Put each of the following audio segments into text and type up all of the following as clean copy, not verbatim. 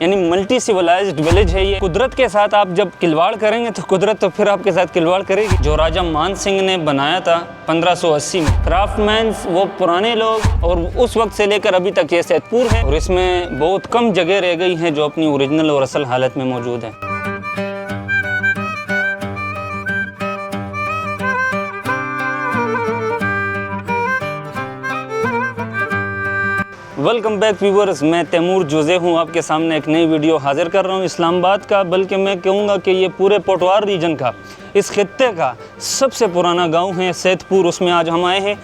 यानी multi civilised village है ये। कुदरत के साथ आप जब खिलवाड़ करेंगे तो कुदरत तो फिर आपके साथ खिलवाड़ करेगी। जो राजा मान सिंह ने बनाया था 1580 में। क्राफ्टमैन्स वो पुराने लोग, और उस वक्त से लेकर अभी तक ये सैदपुर है, और इसमें बहुत कम जगह रह गई हैं जो अपनी ओरिजिनल और असल हालत में मौजूद है। वेलकम बैक व्यूअर्स, मैं तैमूर जोज़े हूँ, आपके सामने एक नई वीडियो हाजिर कर रहा हूँ इस्लामाबाद का, बल्कि मैं कहूँगा कि ये पूरे पोटवार रीजन का, इस खित्ते का सबसे पुराना गांव है सैदपुर। उसमें आज हम आए हैं।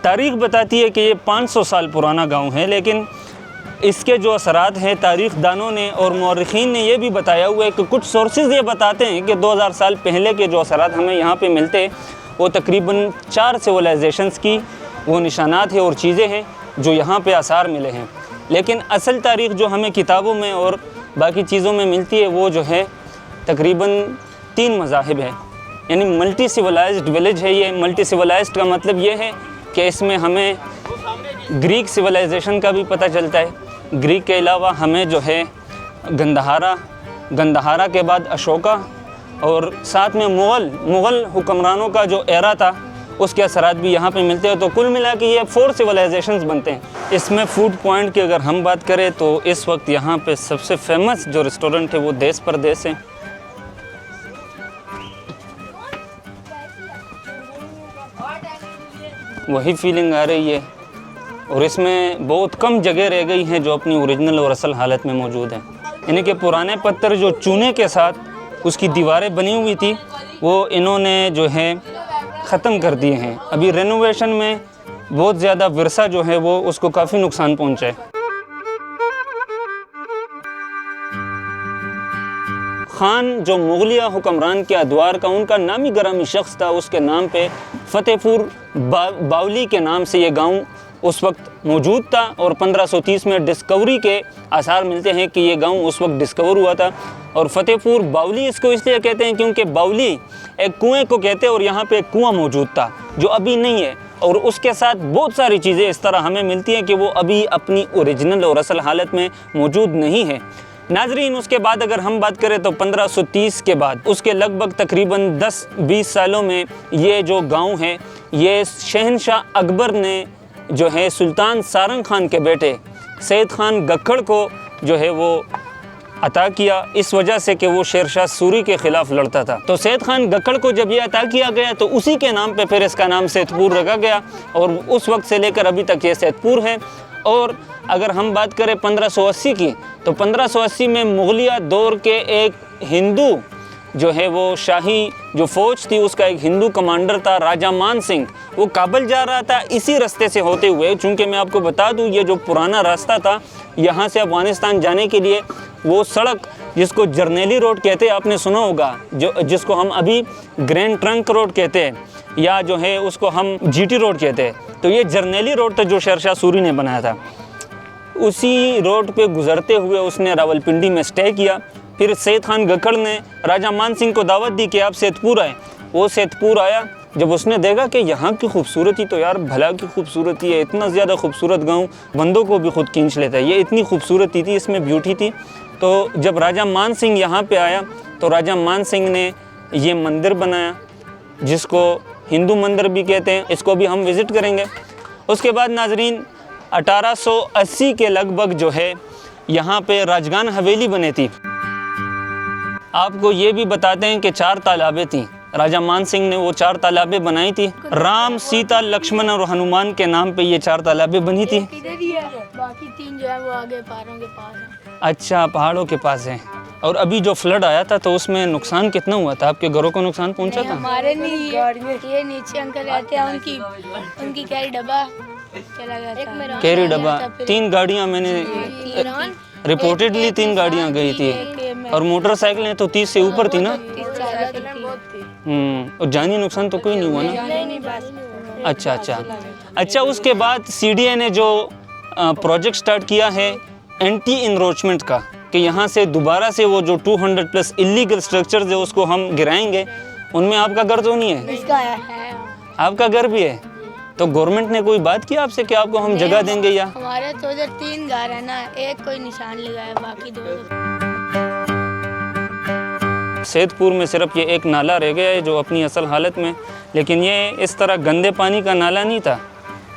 तारीख़ बताती है कि ये 500 साल पुराना गांव है, लेकिन इसके जो असरात हैं तारीख़ दानों ने और मौरख़ीन ने ये भी बताया हुआ है कि कुछ सोर्सेज़ ये बताते हैं कि 2000 साल पहले के जो असरात हमें यहाँ पर मिलते वो तकरीबन 4 सिविलाइजेशंस की वो निशानात है और चीज़ें हैं जो यहाँ पे आसार मिले हैं। लेकिन असल तारीख़ जो हमें किताबों में और बाकी चीज़ों में मिलती है वो जो है तकरीबन 3 मज़ाहिब है, यानी मल्टी सिविलाइज्ड विलेज है ये। मल्टी सिविलाइज्ड का मतलब ये है कि इसमें हमें ग्रीक सिविलाइजेशन का भी पता चलता है। ग्रीक के अलावा हमें जो है गंधहारा के बाद अशोका, और साथ में मुग़ल हुक्मरानों का जो एरा था उसके असरात भी यहाँ पे मिलते हैं। तो कुल मिला के ये 4 सिविलाइजेशंस बनते हैं। इसमें फूड पॉइंट की अगर हम बात करें तो इस वक्त यहाँ पे सबसे फेमस जो रेस्टोरेंट है वो देश परदेश है। वही फीलिंग आ रही है, और इसमें बहुत कम जगह रह गई हैं जो अपनी ओरिजिनल और असल हालत में मौजूद है। यानी कि पुराने पत्थर जो चूने के साथ उसकी दीवारें बनी हुई थी वो इन्होंने जो है ख़त्म कर दिए हैं। अभी रेनोवेशन में बहुत ज़्यादा विरसा जो है वो उसको काफ़ी नुकसान पहुंचा है। खान जो मुगलिया हुक्मरान के अदवार का उनका नामी गरामी शख्स था, उसके नाम पे फतेहपुर बावली के नाम से ये गांव उस वक्त मौजूद था, और 1530 में डिस्कवरी के आसार मिलते हैं कि ये गांव उस वक्त डिस्कवर हुआ था। और फतेहपुर बावली इसको इसलिए कहते हैं क्योंकि बावली एक कुएं को कहते हैं, और यहाँ पे एक कुआं मौजूद था जो अभी नहीं है, और उसके साथ बहुत सारी चीज़ें इस तरह हमें मिलती हैं कि वो अभी अपनी ओरिजिनल और असल हालत में मौजूद नहीं है। नाजरीन, उसके बाद अगर हम बात करें तो 1530 के बाद उसके लगभग तकरीबन 10-20 सालों में ये जो गाँव है ये शहनशाह अकबर ने जो है सुल्तान सारंग खान के बेटे सैयद खान गक्खड़ को जो है वो अता किया, इस वजह से कि वो शेरशाह सूरी के ख़िलाफ़ लड़ता था। तो सैयद खान गक्खड़ को जब ये अता किया गया तो उसी के नाम पे फिर इसका नाम सैदपुर रखा गया, और उस वक्त से लेकर अभी तक ये सैदपुर है। और अगर हम बात करें 1580 की, तो 1580 में मुगलिया दौर के एक हिंदू जो है वो शाही जो फ़ौज थी उसका एक हिंदू कमांडर था राजा मान सिंह, वो काबुल जा रहा था इसी रास्ते से होते हुए। चूँकि मैं आपको बता दूँ ये जो पुराना रास्ता था यहाँ से अफ़गानिस्तान जाने के लिए, वो सड़क जिसको जर्नेली रोड कहते हैं, आपने सुना होगा, जिसको हम अभी ग्रैंड ट्रंक रोड कहते हैं, या जो है उसको हम जीटी रोड कहते हैं, तो ये जर्नेली रोड था जो शेरशाह सूरी ने बनाया था। उसी रोड पे गुज़रते हुए उसने रावलपिंडी में स्टे किया। फिर सैयद खान गक्खड़ ने राजा मान सिंह को दावत दी कि आप सैदपुर आए। वो सैदपुर आया, जब उसने देखा कि यहाँ की खूबसूरती तो यार भला की खूबसूरती है, इतना ज़्यादा खूबसूरत गांव बंदों को भी खुद खींच लेता है, ये इतनी खूबसूरती थी, इसमें ब्यूटी थी। तो जब राजा मान सिंह यहाँ पे आया तो राजा मान सिंह ने ये मंदिर बनाया जिसको हिंदू मंदिर भी कहते हैं, इसको भी हम विज़िट करेंगे। उसके बाद नाजरीन 1880 के लगभग जो है यहाँ पे राजगान हवेली बनी थी। आपको ये भी बताते हैं कि 4 तालाबें थीं, राजा मान सिंह ने वो 4 तालाबें बनाई थी। राम, सीता, लक्ष्मण और हनुमान के नाम पे ये 4 तालाबें बनी थी। इधर ही है, बाकी 3 जो है वो आगे पहाड़ों के पास है। अच्छा, पहाड़ों के पास है। और अभी जो फ्लड आया था तो उसमें नुकसान कितना हुआ था? आपके घरों को नुकसान पहुंचा था? हमारे नहीं, ये नीचे अंकल रहते हैं, उनकी कैरी डब्बा चला गया था। कैरी डब्बा 3 गाड़ियाँ मैंने रिपोर्टेडली 3 गाड़ियाँ गई थी, और मोटरसाइकिलें तो 30 से ऊपर थी ना। और जानी नुकसान तो कोई नहीं हुआ ना? अच्छा। उसके बाद सीडीए ने जो प्रोजेक्ट स्टार्ट किया है एंटी इनरोचमेंट का, कि यहाँ से दोबारा से वो जो 200+ इलीगल स्ट्रक्चर्स है उसको हम गिराएंगे। उनमें आपका घर तो नहीं है? इसका है। आपका घर भी है? तो गवर्नमेंट ने कोई बात की आपसे कि आपको हम जगह देंगे या? हमारे तो उधर 3 घर है ना, एक कोई निशान लगाया, बाकी 2 सैदपुर में सिर्फ ये एक नाला रह गया है जो अपनी असल हालत में, लेकिन ये इस तरह गंदे पानी का नाला नहीं था।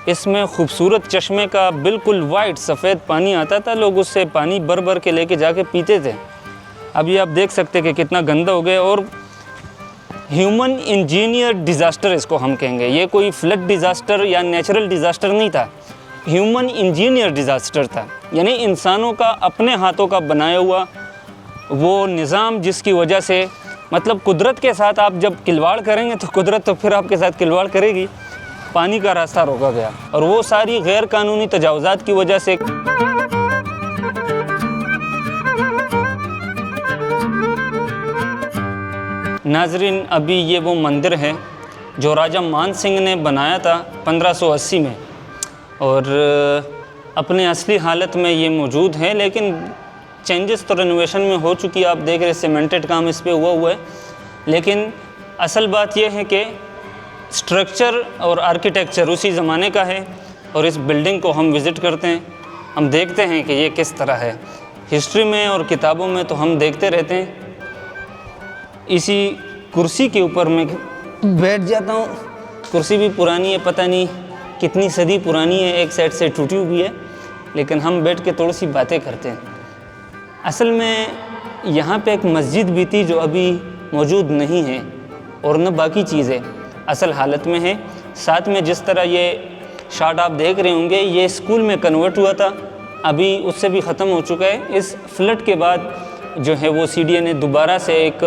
इसमें खूबसूरत चश्मे का बिल्कुल वाइट सफ़ेद पानी आता था, लोग उससे पानी भर भर के लेके जाके पीते थे। अभी आप देख सकते हैं कि कितना गंदा हो गया, और ह्यूमन इंजीनियर डिज़ास्टर इसको हम कहेंगे। ये कोई फ्लड डिज़ास्टर या नेचुरल डिज़ास्टर नहीं था, ह्यूमन इंजीनियर डिज़ास्टर था, यानी इंसानों का अपने हाथों का बनाया हुआ वो निज़ाम, जिसकी वजह से मतलब कुदरत के साथ आप जब खिलवाड़ करेंगे तो कुदरत तो फिर आपके साथ खिलवाड़ करेगी। पानी का रास्ता रोका गया, और वो सारी गैर कानूनी तजावुज़ात की वजह से। नाजरीन, अभी ये वो मंदिर है जो राजा मान सिंह ने बनाया था 1580 में, और अपने असली हालत में ये मौजूद है, लेकिन चेंजेस तो रेनोवेशन में हो चुकी है। आप देख रहे सीमेंटेड काम इस पे हुआ है, लेकिन असल बात यह है कि स्ट्रक्चर और आर्किटेक्चर उसी ज़माने का है। और इस बिल्डिंग को हम विज़िट करते हैं, हम देखते हैं कि ये किस तरह है। हिस्ट्री में और किताबों में तो हम देखते रहते हैं। इसी कुर्सी के ऊपर मैं बैठ जाता हूँ। कुर्सी भी पुरानी है, पता नहीं कितनी सदी पुरानी है, एक साइड से टूटी हुई है, लेकिन हम बैठ के थोड़ी सी बातें करते हैं। असल में यहाँ पे एक मस्जिद भी थी जो अभी मौजूद नहीं है, और न बाकी चीज़ें असल हालत में है। साथ में जिस तरह ये शार्ट आप देख रहे होंगे, ये स्कूल में कन्वर्ट हुआ था, अभी उससे भी ख़त्म हो चुका है। इस फ्लड के बाद जो है वो CDA ने दोबारा से एक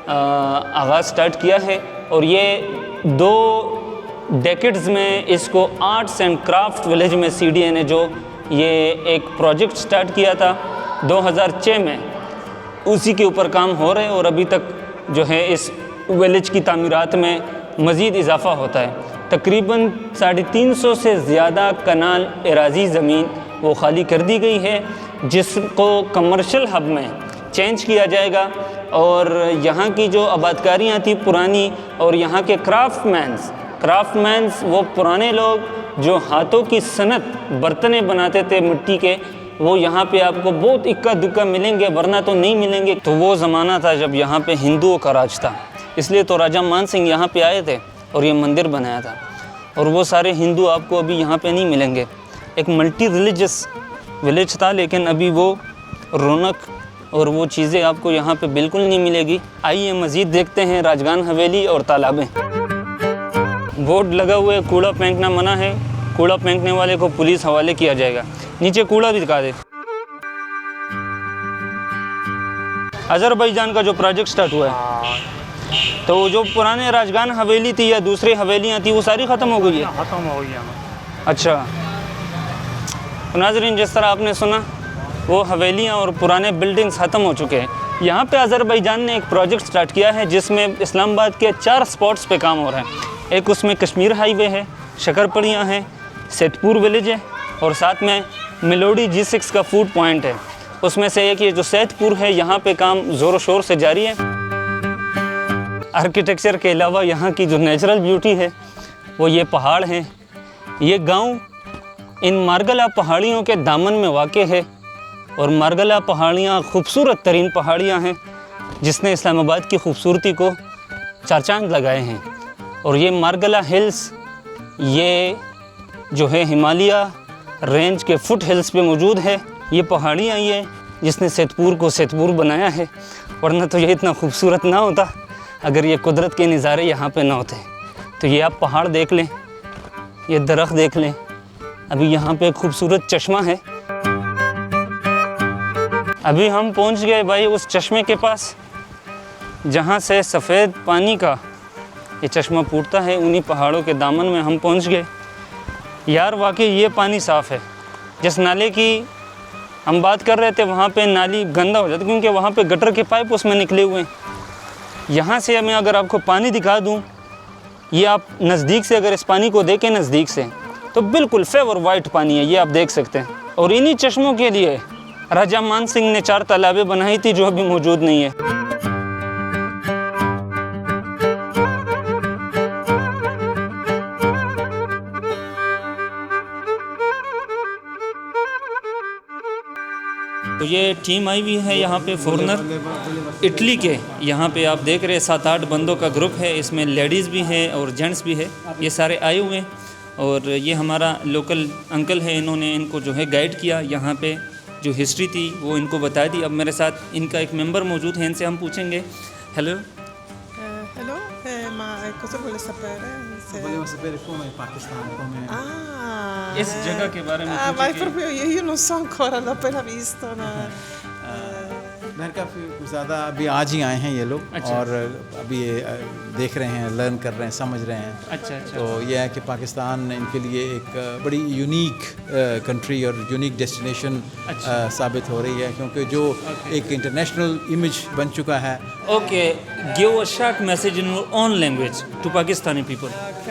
आगाज़ स्टार्ट किया है, और ये 2 डेकेड्स में इसको आर्ट्स एंड क्राफ्ट विलेज में CDA ने जो ये एक प्रोजेक्ट स्टार्ट किया था 2006 में, उसी के ऊपर काम हो रहे हैं। और अभी तक जो है इस विलेज की तामीरात में मज़ीद इजाफ़ा होता है। तकरीबन 350 से ज़्यादा कनाल एराज़ी ज़मीन वो खाली कर दी गई है, जिसको कमर्शियल हब में चेंज किया जाएगा। और यहाँ की जो आबादकारियाँ थी पुरानी, और यहाँ के क्राफ्टमैन्स वो पुराने लोग जो हाथों की सनत बर्तने बनाते थे मिट्टी के, वो यहाँ पे आपको बहुत इक्का दुक्का मिलेंगे, वरना तो नहीं मिलेंगे। तो वो ज़माना था जब यहाँ पे हिंदुओं का राज था, इसलिए तो राजा मान सिंह यहाँ पे आए थे और ये मंदिर बनाया था। और वो सारे हिंदू आपको अभी यहाँ पे नहीं मिलेंगे। एक मल्टी रिलीजियस विलेज था, लेकिन अभी वो रौनक और वो चीज़ें आपको यहाँ पे बिल्कुल नहीं मिलेगी। आइए मज़ीद देखते हैं राजगान हवेली और तालाबें। बोर्ड लगा हुआ है, कूड़ा फेंकना मना है, कूड़ा फेंकने वाले को पुलिस हवाले किया जाएगा। नीचे कूड़ा भी दिखा दे। अज़रबैजान का जो प्रोजेक्ट स्टार्ट हुआ है, तो जो पुराने राजगान हवेली थी या दूसरी हवेलियाँ थी वो सारी ख़त्म हो गई है। ख़त्म हो गई है। अच्छा, तो नाज़रीन, जिस तरह आपने सुना, वो हवेलियाँ और पुराने बिल्डिंग्स ख़त्म हो चुके हैं। यहाँ पे अज़रबैजान ने एक प्रोजेक्ट स्टार्ट किया है जिसमें इस्लामाबाद के 4 स्पॉट्स पे काम हो रहा है। एक उसमें कश्मीर हाईवे है, शकरपड़ियाँ हैं, सैदपुर विलेज है, और साथ में मिलोडी G6 का फूड पॉइंट है। उसमें से एक ये जो सैदपुर है, यहाँ पे काम ज़ोर शोर से जारी है। आर्किटेक्चर के अलावा यहाँ की जो नेचुरल ब्यूटी है वो ये पहाड़ हैं। ये गांव इन मार्गला पहाड़ियों के दामन में वाक़ है, और मार्गला पहाड़ियाँ खूबसूरत तरीन पहाड़ियाँ हैं जिसने इस्लामाबाद की खूबसूरती को 4 चांद लगाए हैं। और ये मार्गला हिल्स, ये जो है हिमालय रेंज के फुट हिल्स पे मौजूद है। ये पहाड़ियाँ ये जिसने सैदपुर को सैदपुर बनाया है, वरना तो ये इतना खूबसूरत ना होता अगर ये कुदरत के नज़ारे यहाँ पे ना होते। तो ये आप पहाड़ देख लें, ये दरख्त देख लें, अभी यहाँ पे खूबसूरत चश्मा है। अभी हम पहुँच गए भाई उस चश्मे के पास जहाँ से सफ़ेद पानी का ये चश्मा फूटता है। उन्हीं पहाड़ों के दामन में हम पहुँच गए। यार वाकई ये पानी साफ़ है। जिस नाले की हम बात कर रहे थे वहाँ पे नाली गंदा हो जाता है, क्योंकि वहाँ पे गटर के पाइप उसमें निकले हुए हैं। यहाँ से मैं अगर आपको पानी दिखा दूँ, ये आप नज़दीक से अगर इस पानी को देखें नज़दीक से, तो बिल्कुल फेवर वाइट पानी है, ये आप देख सकते हैं। और इन्हीं चश्मों के लिए राजा मान सिंह ने 4 तालाबें बनाई थी जो अभी मौजूद नहीं है। तो ये टीम आई हुई है यहाँ पे फॉरनर इटली के। यहाँ पे आप देख रहे हैं 7-8 बंदों का ग्रुप है, इसमें लेडीज़ भी हैं और जेंट्स भी है। ये सारे आए हुए हैं और ये हमारा लोकल अंकल है, इन्होंने इनको जो है गाइड किया, यहाँ पे जो हिस्ट्री थी वो इनको बता दी। अब मेरे साथ इनका एक मेंबर मौजूद है, इनसे हम पूछेंगे। Hello Hello, ma cosa vuole sapere? Volevo sapere come Pakistan, come... Ah, इस जगह के बारे में ma पूछे è कि- proprio io non so ancora, l'ho appena visto. मैं काफ़ी ज़्यादा अभी आज ही आए हैं ये लोग। अच्छा। और अभी ये देख रहे हैं, लर्न कर रहे हैं, समझ रहे हैं। अच्छा तो यह है कि पाकिस्तान इनके लिए एक बड़ी यूनिक कंट्री और यूनिक डेस्टिनेशन साबित हो रही है, क्योंकि जो एक इंटरनेशनल इमेज बन चुका है। Okay, give a short message in your own language to Pakistani people. Ok.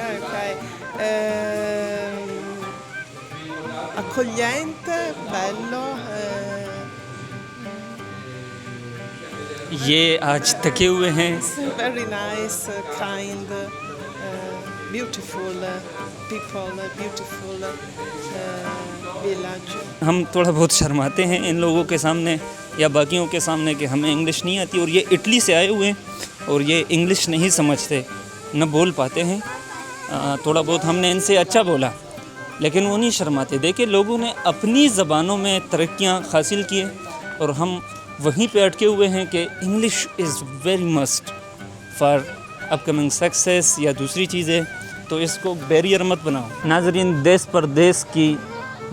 Accogliente, bello. ये आज थके हुए हैं। Very nice, kind, beautiful people, beautiful village. हम थोड़ा बहुत शर्माते हैं इन लोगों के सामने या बाकियों के सामने कि हमें इंग्लिश नहीं आती, और ये इटली से आए हुए हैं और ये इंग्लिश नहीं समझते, न बोल पाते हैं। थोड़ा बहुत हमने इनसे अच्छा बोला, लेकिन वो नहीं शर्माते। देखिए, लोगों ने अपनी ज़बानों में तरक्कियाँ हासिल की और हम वहीं पे अटके हुए हैं कि English is very must for upcoming success या दूसरी चीज़ें, तो इसको बैरियर मत बनाओ। नाज़रीन, देश परदेश की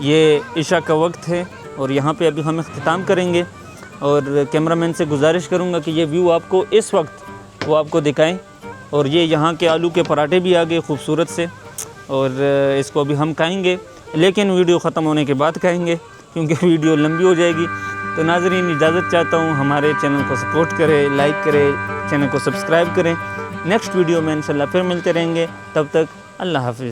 ये इशा का वक्त है और यहाँ पे अभी हम इख्तिताम करेंगे, और कैमरामैन से गुजारिश करूँगा कि ये व्यू आपको इस वक्त वो आपको दिखाएं। और ये यहाँ के आलू के पराठे भी आ गए खूबसूरत से, और इसको अभी हम खाएंगे, लेकिन वीडियो ख़त्म होने के बाद खाएंगे क्योंकि वीडियो लंबी हो जाएगी। तो नाज़रीन, इजाज़त चाहता हूँ, हमारे चैनल को सपोर्ट करें, लाइक करें, चैनल को सब्सक्राइब करें। नेक्स्ट वीडियो में इंशाल्लाह फिर मिलते रहेंगे, तब तक अल्लाह हाफ़िज़।